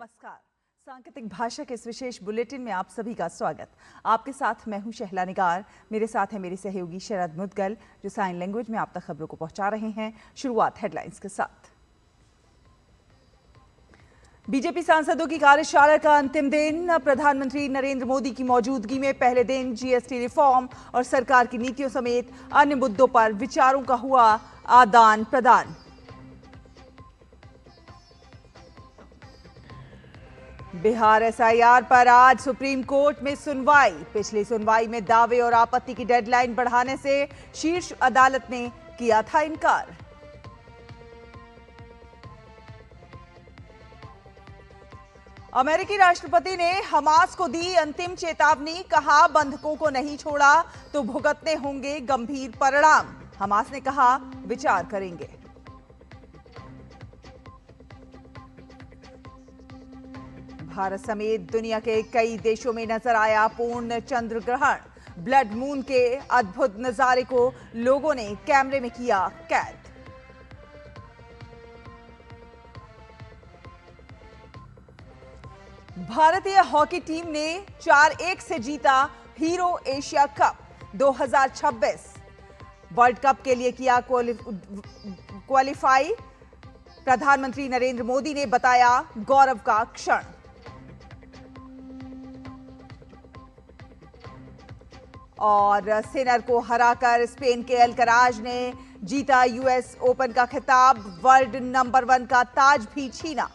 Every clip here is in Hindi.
नमस्कार। सांकेतिक भाषा के इस विशेष बुलेटिन में आप सभी का स्वागत। आपके साथ मैं हूं शहला निगार। मेरे साथ है मेरी सहयोगी शरद मुदगल जो साइन लैंग्वेज में आप तक खबरों को पहुंचा रहे हैं। शुरुआत हेडलाइंस के साथ। बीजेपी सांसदों की कार्यशाला का अंतिम दिन। प्रधानमंत्री नरेंद्र मोदी की मौजूदगी में पहले दिन जीएसटी रिफॉर्म और सरकार की नीतियों समेत अन्य मुद्दों पर विचारों का हुआ आदान प्रदान। बिहार एसआईआर पर आज सुप्रीम कोर्ट में सुनवाई। पिछली सुनवाई में दावे और आपत्ति की डेडलाइन बढ़ाने से शीर्ष अदालत ने किया था इनकार। अमेरिकी राष्ट्रपति ने हमास को दी अंतिम चेतावनी। कहा, बंधकों को नहीं छोड़ा तो भुगतने होंगे गंभीर परिणाम। हमास ने कहा, विचार करेंगे। भारत समेत दुनिया के कई देशों में नजर आया पूर्ण चंद्र ग्रहण। ब्लड मून के अद्भुत नजारे को लोगों ने कैमरे में किया कैद। भारतीय हॉकी टीम ने 4-1 से जीता hero Asia cup 2026। World cup के लिए किया क्वालिफाई। प्रधानमंत्री नरेंद्र मोदी ने बताया गौरव का क्षण। और सिनर को हराकर स्पेन के अल्कराज ने जीता यूएस ओपन का खिताब। वर्ल्ड नंबर 1 का ताज भी छीना।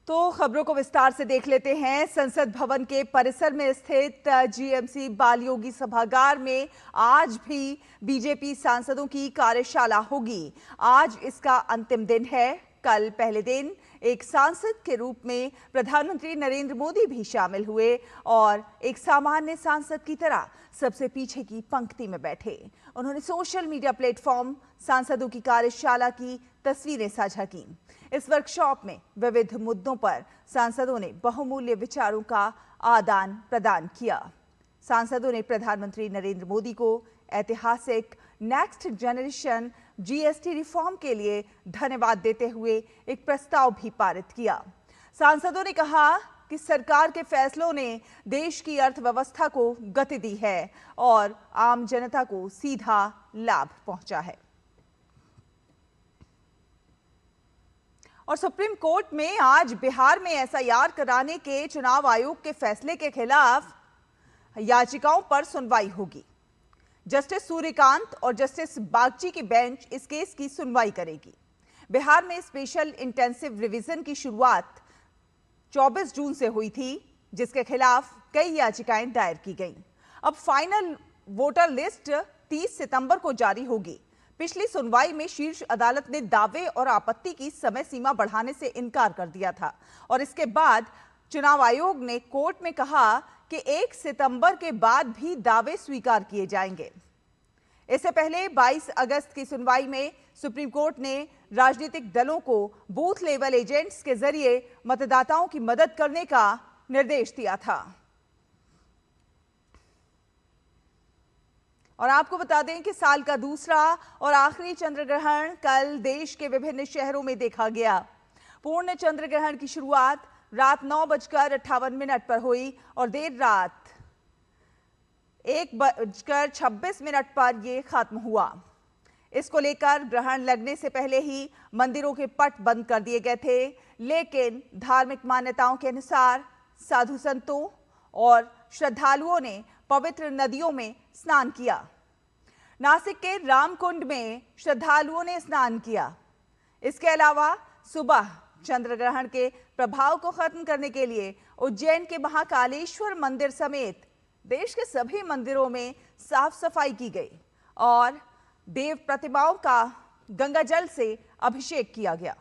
तो खबरों को विस्तार से देख लेते हैं। संसद भवन के परिसर में स्थित जीएमसी बाल योगी सभागार में आज भी बीजेपी सांसदों की कार्यशाला होगी। आज इसका अंतिम दिन है। कल पहले दिन एक सांसद के रूप में प्रधानमंत्री नरेंद्र मोदी भी शामिल हुए और एक सामान्य सांसद की तरह सबसे पीछे की पंक्ति में बैठे। उन्होंने सोशल मीडिया प्लेटफॉर्म सांसदों की कार्यशाला की तस्वीरें साझा की। इस वर्कशॉप में विविध मुद्दों पर सांसदों ने बहुमूल्य विचारों का आदान प्रदान किया। सांसदों ने प्रधानमंत्री नरेंद्र मोदी को ऐतिहासिक नेक्स्ट जनरेशन जीएसटी रिफॉर्म के लिए धन्यवाद देते हुए एक प्रस्ताव भी पारित किया। सांसदों ने कहा कि सरकार के फैसलों ने देश की अर्थव्यवस्था को गति दी है और आम जनता को सीधा लाभ पहुंचा है। और सुप्रीम कोर्ट में आज बिहार में एसआईआर कराने के चुनाव आयोग के फैसले के खिलाफ याचिकाओं पर सुनवाई होगी। जस्टिस सूर्यकांत और जस्टिस बागची की बेंच इस केस की सुनवाई करेगी। बिहार में स्पेशल इंटेंसिव रिवीजन की शुरुआत 24 जून से हुई थी, जिसके खिलाफ कई याचिकाएं दायर की गईं। अब फाइनल वोटर लिस्ट 30 सितंबर को जारी होगी। पिछली सुनवाई में शीर्ष अदालत ने दावे और आपत्ति की समय सीमा बढ़ाने से इनकार कर दिया था और इसके बाद चुनाव आयोग ने कोर्ट में कहा कि 1 सितंबर के बाद भी दावे स्वीकार किए जाएंगे। इससे पहले 22 अगस्त की सुनवाई में सुप्रीम कोर्ट ने राजनीतिक दलों को बूथ लेवल एजेंट्स के जरिए मतदाताओं की मदद करने का निर्देश दिया था। और आपको बता दें कि साल का दूसरा और आखिरी चंद्र ग्रहण कल देश के विभिन्न शहरों में देखा गया। पूर्ण चंद्र ग्रहण की शुरुआत रात 9:58 पर हुई और देर रात 1:26 पर यह खत्म हुआ। इसको लेकर ग्रहण लगने से पहले ही मंदिरों के पट बंद कर दिए गए थे, लेकिन धार्मिक मान्यताओं के अनुसार साधु संतों और श्रद्धालुओं ने पवित्र नदियों में स्नान किया। नासिक के रामकुंड में श्रद्धालुओं ने स्नान किया। इसके अलावा सुबह चंद्र ग्रहण के प्रभाव को खत्म करने के लिए उज्जैन के महाकालेश्वर मंदिर समेत देश के सभी मंदिरों में साफ सफाई की गई और देव प्रतिमाओं का गंगाजल से अभिषेक किया गया।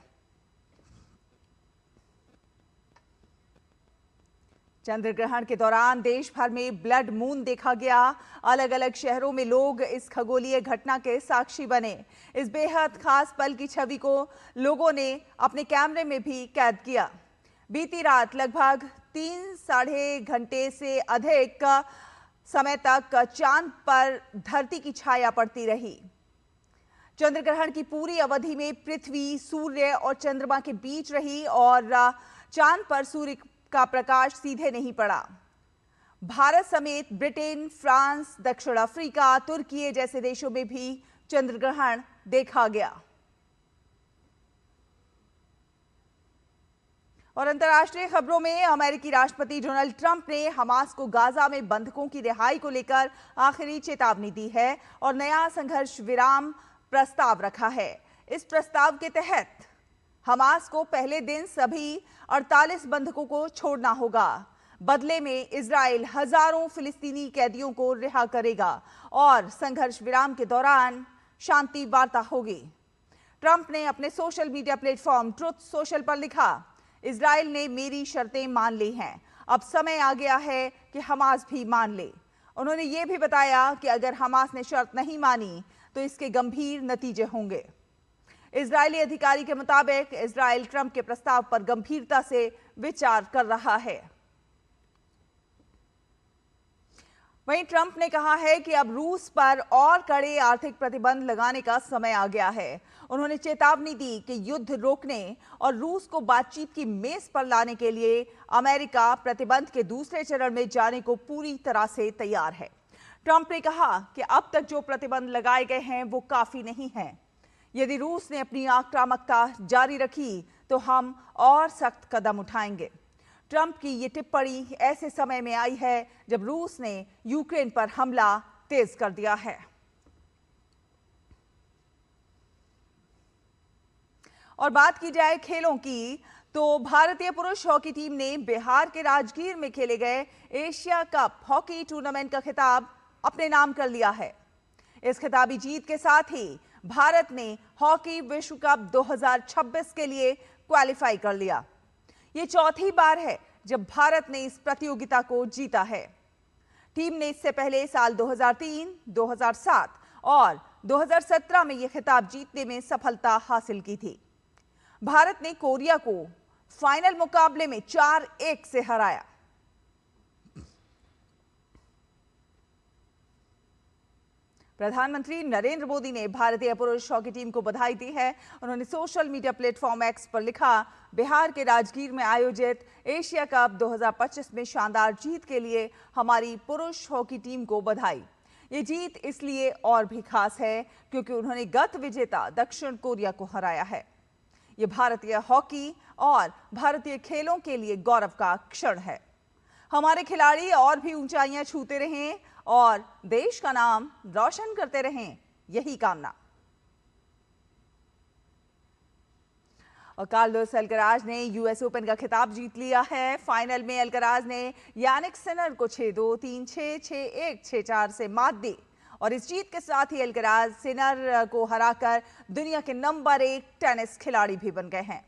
चंद्र ग्रहण के दौरान देश भर में ब्लड मून देखा गया। अलग अलग शहरों में लोग इस खगोलीय घटना के साक्षी बने। इस बेहद खास पल की छवि को लोगों ने अपने कैमरे में भी कैद किया। बीती रात लगभग 3-3.5 घंटे से अधिक समय तक चांद पर धरती की छाया पड़ती रही। चंद्र ग्रहण की पूरी अवधि में पृथ्वी, सूर्य और चंद्रमा के बीच रही और चांद पर सूर्य का प्रकाश सीधे नहीं पड़ा। भारत समेत ब्रिटेन, फ्रांस, दक्षिण अफ्रीका, तुर्की जैसे देशों में भी चंद्र ग्रहण देखा गया। और अंतर्राष्ट्रीय खबरों में अमेरिकी राष्ट्रपति डोनाल्ड ट्रंप ने हमास को गाजा में बंधकों की रिहाई को लेकर आखिरी चेतावनी दी है और नया संघर्ष विराम प्रस्ताव रखा है। इस प्रस्ताव के तहत हमास को पहले दिन सभी 48 बंधकों को छोड़ना होगा। बदले में इजराइल हजारों फिलिस्तीनी कैदियों को रिहा करेगा और संघर्ष विराम के दौरान शांति वार्ता होगी। ट्रंप ने अपने social media platform truth social पर लिखा, इजराइल ने मेरी शर्तें मान ली हैं, अब समय आ गया है कि हमास भी मान ले। उन्होंने ये भी बताया कि अगर हमास ने शर्त नहीं मानी तो इसके गंभीर नतीजे होंगे। इजरायली अधिकारी के मुताबिक इजराइल ट्रंप के प्रस्ताव पर गंभीरता से विचार कर रहा है। वहीं ट्रंप ने कहा है कि अब रूस पर और कड़े आर्थिक प्रतिबंध लगाने का समय आ गया है। उन्होंने चेतावनी दी कि युद्ध रोकने और रूस को बातचीत की मेज पर लाने के लिए अमेरिका प्रतिबंध के दूसरे चरण में जाने को पूरी तरह से तैयार है। ट्रंप ने कहा कि अब तक जो प्रतिबंध लगाए गए हैं वो काफी नहीं हैं। यदि रूस ने अपनी आक्रामकता जारी रखी तो हम और सख्त कदम उठाएंगे। ट्रंप की ये टिप्पणी ऐसे समय में आई है जब रूस ने यूक्रेन पर हमला तेज कर दिया है। और बात की जाए खेलों की तो भारतीय पुरुष हॉकी टीम ने बिहार के राजगीर में खेले गए एशिया कप हॉकी टूर्नामेंट का खिताब अपने नाम कर लिया है। इस खिताबी जीत के साथ ही भारत ने हॉकी विश्व कप 2026 के लिए क्वालिफाई कर लिया। ये चौथी बार है जब भारत ने इस प्रतियोगिता को जीता है। टीम ने इससे पहले साल 2003, 2007 और 2017 में यह खिताब जीतने में सफलता हासिल की थी। भारत ने कोरिया को फाइनल मुकाबले में 4-1 से हराया। प्रधानमंत्री नरेंद्र मोदी ने भारतीय पुरुष हॉकी टीम को बधाई दी है। उन्होंने सोशल मीडिया प्लेटफॉर्म एक्स पर लिखा, बिहार के राजगीर में आयोजित एशिया कप 2025 में शानदार जीत के लिए हमारी पुरुष हॉकी टीम को बधाई। ये जीत इसलिए और भी खास है क्योंकि उन्होंने गत विजेता दक्षिण कोरिया को हराया है। ये भारतीय हॉकी और भारतीय खेलों के लिए गौरव का क्षण है। हमारे खिलाड़ी और भी ऊंचाइयां छूते रहें और देश का नाम रोशन करते रहें, यही कामना। और कार्लोस अल्कराज ने यूएस ओपन का खिताब जीत लिया है। फाइनल में अल्कराज ने यानिक सिनर को 6-2, 3-6, 6-1, 6-4 से मात दी और इस जीत के साथ ही अल्कराज सिनर को हराकर दुनिया के नंबर 1 टेनिस खिलाड़ी भी बन गए हैं।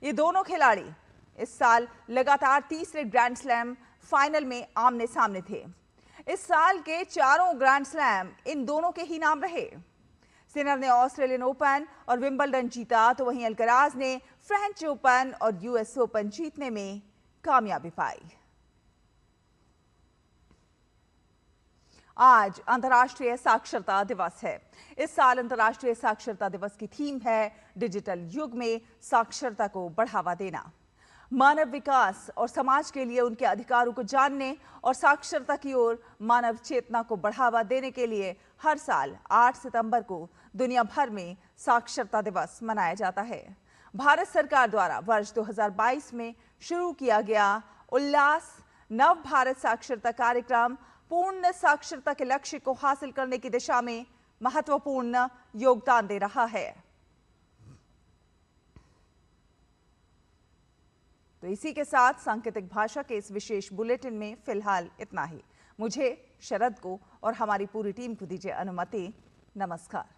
ये दोनों खिलाड़ी इस साल लगातार तीसरे ग्रैंड स्लैम फाइनल में आमने सामने थे। इस साल के चारों ग्रैंड स्लैम इन दोनों के ही नाम रहे। सिनर ने ऑस्ट्रेलियन ओपन और विंबलडन जीता तो वहीं अल्कराज ने फ्रेंच ओपन और यूएस ओपन जीतने में कामयाबी पाई। आज अंतर्राष्ट्रीय साक्षरता दिवस है। इस साल अंतर्राष्ट्रीय साक्षरता दिवस की थीम है डिजिटल युग में साक्षरता को बढ़ावा देना। मानव विकास और समाज के लिए उनके अधिकारों को जानने और साक्षरता की ओर मानव चेतना को बढ़ावा देने के लिए हर साल 8 सितंबर को दुनिया भर में साक्षरता दिवस मनाया जाता है। भारत सरकार द्वारा वर्ष 2022 में शुरू किया गया उल्लास नव भारत साक्षरता कार्यक्रम पूर्ण साक्षरता के लक्ष्य को हासिल करने की दिशा में महत्वपूर्ण योगदान दे रहा है। तो इसी के साथ सांकेतिक भाषा के इस विशेष बुलेटिन में फिलहाल इतना ही। मुझे, शरद को और हमारी पूरी टीम को दीजिए अनुमति। नमस्कार।